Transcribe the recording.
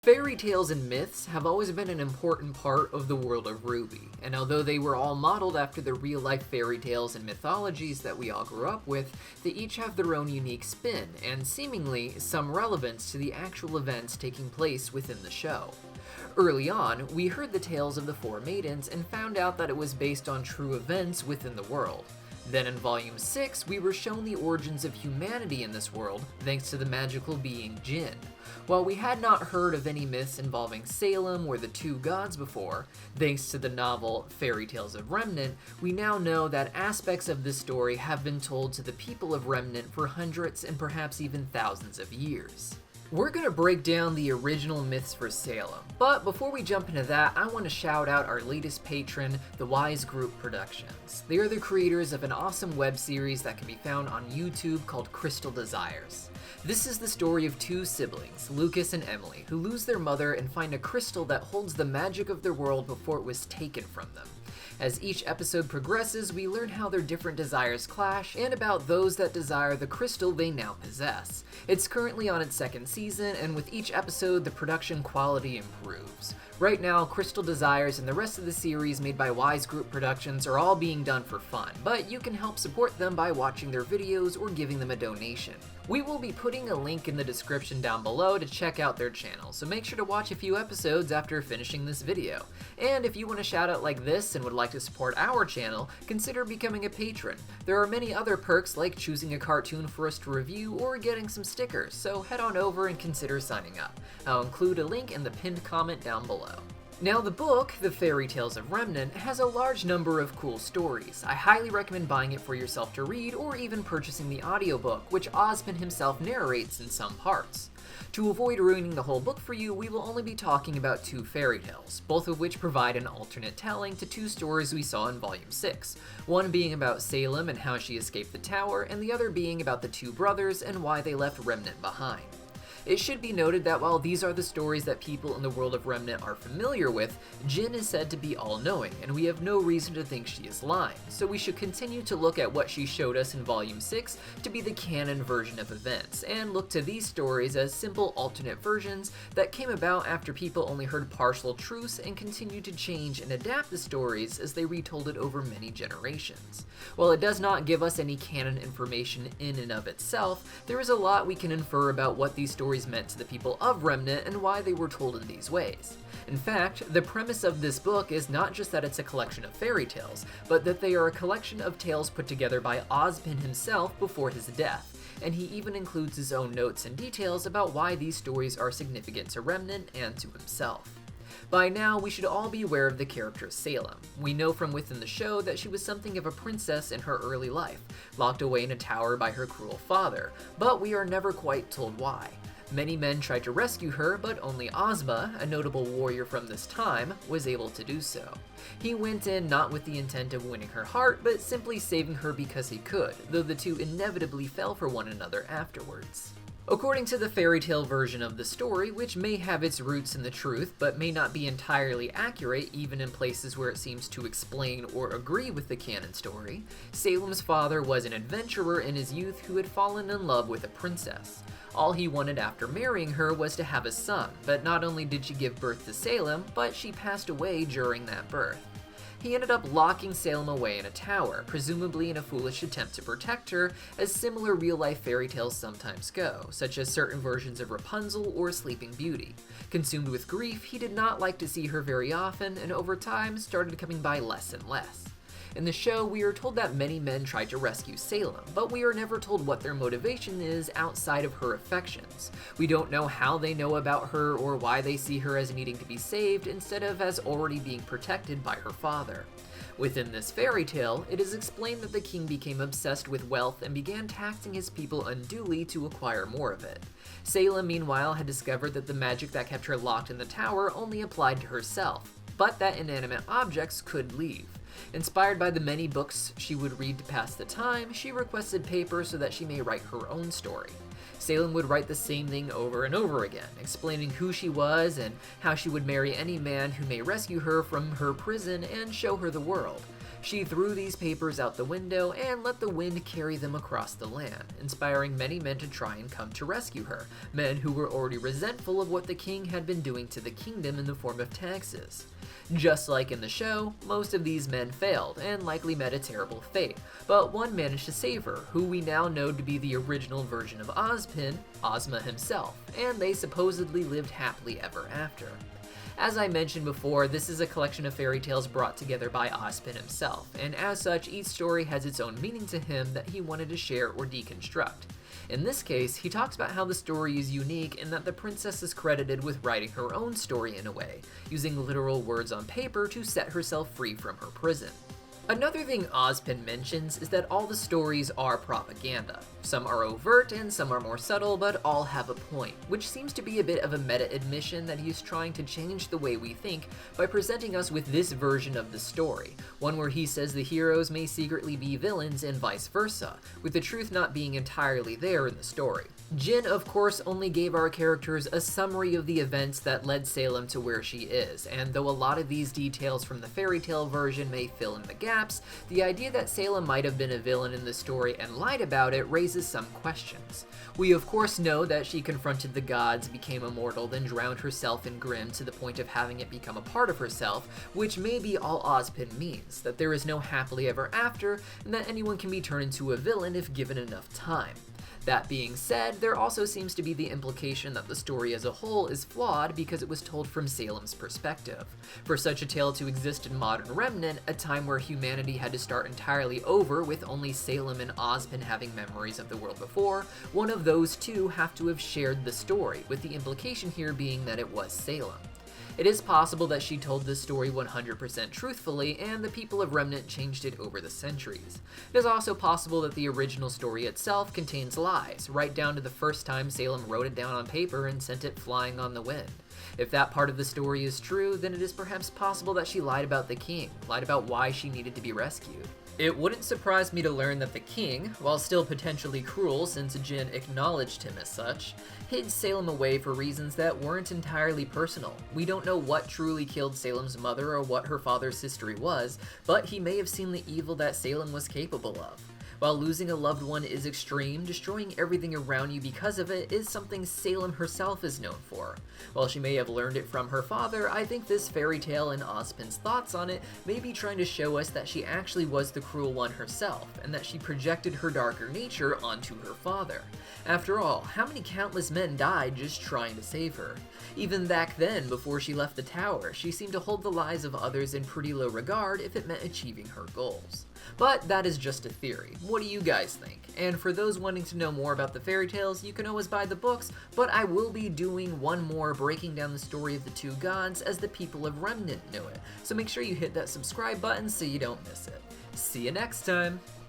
Fairy tales and myths have always been an important part of the world of RWBY, and although they were all modeled after the real-life fairy tales and mythologies that we all grew up with, they each have their own unique spin, and seemingly some relevance to the actual events taking place within the show. Early on, we heard the tales of the Four Maidens and found out that it was based on true events within the world. Then in Volume 6, we were shown the origins of humanity in this world, thanks to the magical being Jinn. While we had not heard of any myths involving Salem or the two gods before, thanks to the novel Fairytales of Remnant, we now know that aspects of this story have been told to the people of Remnant for hundreds and perhaps even thousands of years. We're going to break down the original myths for Salem, but before we jump into that, I want to shout out our latest patron, the Wise Group Productions. They are the creators of an awesome web series that can be found on YouTube called Crystal Desires. This is the story of two siblings, Lucas and Emily, who lose their mother and find a crystal that holds the magic of their world before it was taken from them. As each episode progresses, we learn how their different desires clash and about those that desire the crystal they now possess. It's currently on its second season, and with each episode, the production quality improves. Right now, Crystal Desires and the rest of the series made by Wise Group Productions are all being done for fun, but you can help support them by watching their videos or giving them a donation. We will be putting a link in the description down below to check out their channel, so make sure to watch a few episodes after finishing this video. And if you want a shout out like this and would like to support our channel, consider becoming a patron. There are many other perks like choosing a cartoon for us to review or getting some stickers, so head on over and consider signing up. I'll include a link in the pinned comment down below. Now the book, The Fairytales of Remnant, has a large number of cool stories. I highly recommend buying it for yourself to read or even purchasing the audiobook, which Ozpin himself narrates in some parts. To avoid ruining the whole book for you, we will only be talking about two fairy tales, both of which provide an alternate telling to two stories we saw in Volume 6, one being about Salem and how she escaped the tower, and the other being about the two brothers and why they left Remnant behind. It should be noted that while these are the stories that people in the world of Remnant are familiar with, Jinn is said to be all-knowing, and we have no reason to think she is lying, so we should continue to look at what she showed us in Volume 6 to be the canon version of events, and look to these stories as simple alternate versions that came about after people only heard partial truths and continued to change and adapt the stories as they retold it over many generations. While it does not give us any canon information in and of itself, there is a lot we can infer about what these stories meant to the people of Remnant and why they were told in these ways. In fact, the premise of this book is not just that it's a collection of fairy tales, but that they are a collection of tales put together by Ozpin himself before his death, and he even includes his own notes and details about why these stories are significant to Remnant and to himself. By now, we should all be aware of the character Salem. We know from within the show that she was something of a princess in her early life, locked away in a tower by her cruel father, but we are never quite told why. Many men tried to rescue her, but only Ozma, a notable warrior from this time, was able to do so. He went in not with the intent of winning her heart, but simply saving her because he could, though the two inevitably fell for one another afterwards. According to the fairy tale version of the story, which may have its roots in the truth, but may not be entirely accurate even in places where it seems to explain or agree with the canon story, Salem's father was an adventurer in his youth who had fallen in love with a princess. All he wanted after marrying her was to have a son, but not only did she give birth to Salem, but she passed away during that birth. He ended up locking Salem away in a tower, presumably in a foolish attempt to protect her, as similar real-life fairy tales sometimes go, such as certain versions of Rapunzel or Sleeping Beauty. Consumed with grief, he did not like to see her very often, and over time started coming by less and less. In the show, we are told that many men tried to rescue Salem, but we are never told what their motivation is outside of her affections. We don't know how they know about her or why they see her as needing to be saved instead of as already being protected by her father. Within this fairy tale, it is explained that the king became obsessed with wealth and began taxing his people unduly to acquire more of it. Salem, meanwhile, had discovered that the magic that kept her locked in the tower only applied to herself, but that inanimate objects could leave. Inspired by the many books she would read to pass the time, she requested paper so that she may write her own story. Salem would write the same thing over and over again, explaining who she was and how she would marry any man who may rescue her from her prison and show her the world. She threw these papers out the window and let the wind carry them across the land, inspiring many men to try and come to rescue her, men who were already resentful of what the king had been doing to the kingdom in the form of taxes. Just like in the show, most of these men failed and likely met a terrible fate, but one managed to save her, who we now know to be the original version of Ozpin, Ozma himself, and they supposedly lived happily ever after. As I mentioned before, this is a collection of fairy tales brought together by Ozpin himself, and as such, each story has its own meaning to him that he wanted to share or deconstruct. In this case, he talks about how the story is unique and that the princess is credited with writing her own story in a way, using literal words on paper to set herself free from her prison. Another thing Ozpin mentions is that all the stories are propaganda. Some are overt and some are more subtle, but all have a point, which seems to be a bit of a meta admission that he's trying to change the way we think by presenting us with this version of the story, one where he says the heroes may secretly be villains and vice versa, with the truth not being entirely there in the story. Jinn, of course, only gave our characters a summary of the events that led Salem to where she is, and though a lot of these details from the fairy tale version may fill in the gaps, the idea that Salem might have been a villain in the story and lied about it raises some questions. We of course know that she confronted the gods, became immortal, then drowned herself in Grimm to the point of having it become a part of herself, which may be all Ozpin means, that there is no happily ever after, and that anyone can be turned into a villain if given enough time. That being said, there also seems to be the implication that the story as a whole is flawed because it was told from Salem's perspective. For such a tale to exist in modern Remnant, a time where humanity had to start entirely over with only Salem and Ozpin having memories of the world before, one of those two have to have shared the story, with the implication here being that it was Salem. It is possible that she told this story 100% truthfully, and the people of Remnant changed it over the centuries. It is also possible that the original story itself contains lies, right down to the first time Salem wrote it down on paper and sent it flying on the wind. If that part of the story is true, then it is perhaps possible that she lied about the king, lied about why she needed to be rescued. It wouldn't surprise me to learn that the king, while still potentially cruel since Jinn acknowledged him as such, hid Salem away for reasons that weren't entirely personal. We don't know what truly killed Salem's mother or what her father's history was, but he may have seen the evil that Salem was capable of. While losing a loved one is extreme, destroying everything around you because of it is something Salem herself is known for. While she may have learned it from her father, I think this fairy tale and Ozpin's thoughts on it may be trying to show us that she actually was the cruel one herself, and that she projected her darker nature onto her father. After all, how many countless men died just trying to save her? Even back then, before she left the tower, she seemed to hold the lives of others in pretty low regard if it meant achieving her goals. But that is just a theory. What do you guys think? And for those wanting to know more about the fairy tales, you can always buy the books, but I will be doing one more breaking down the story of the two gods as the people of Remnant know it. So make sure you hit that subscribe button so you don't miss it. See you next time!